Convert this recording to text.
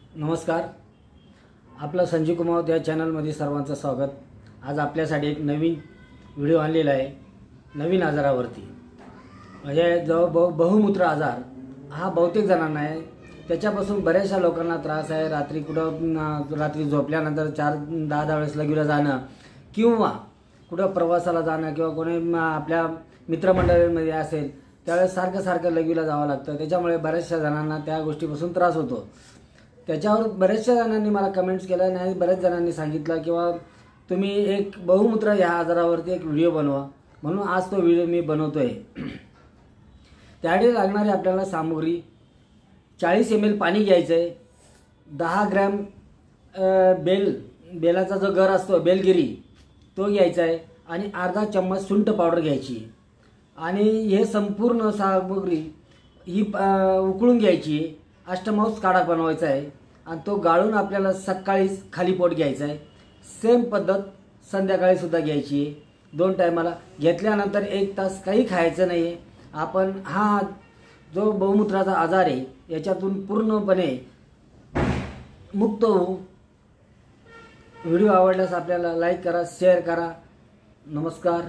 नमस्कार. आपलं संजीव कुमार या चॅनलमध्ये सर्वांचं स्वागत. आज आपल्यासाठी एक नवीन व्हिडिओ आणलेला आहे. नवीन आजारावरती म्हणजे जो बहुमूत्र आजार हा बहुतेक जणांना आहे. त्याच्यापासून बऱ्याचशा लोकांना त्रास आहे. रात्री झोपल्यानंतर 4-10 वेळेस लगीला जाणं किंवा कुठं प्रवासाला जाणं किंवा कोणी आपल्या मित्रमंडळींमध्ये असेल त्यावेळेस सारखं लगीला जावं लागतं. त्याच्यामुळे बऱ्याचशा जणांना त्या गोष्टीपासून त्रास होतो. त्याच्यावर बऱ्याचशा जणांनी मला कमेंट्स केल्या आणि बऱ्याच जणांनी सांगितलं किंवा तुम्ही एक बहुमूत्र ह्या आजारावरती एक व्हिडिओ बनवा, म्हणून आज तो व्हिडिओ मी बनवतो आहे. त्यासाठी लागणारी आपल्याला सामग्री 40 ml पाणी घ्यायचं आहे, 10 ग्रॅम बेलाचा जो गर असतो बेलगिरी तो घ्यायचा आहे आणि अर्धा चम्मच सुंठ पावडर घ्यायची आणि हे संपूर्ण सामग्री ही उकळून घ्यायची. अष्टमांश काढा बनवायचा आहे आणि तो गाळून आपल्याला सकाळीच खाली पोट घ्यायचा आहे. सेम पद्धत संध्याकाळी सुद्धा घ्यायची आहे. 2 टायमाला घेतल्यानंतर 1 तास काही खायचं नाही आहे. आपण हा जो बहुमूत्राचा आजार आहे याच्यातून पूर्णपणे मुक्त होऊ. व्हिडिओ आवडल्यास आपल्याला लाईक करा, शेअर करा. नमस्कार.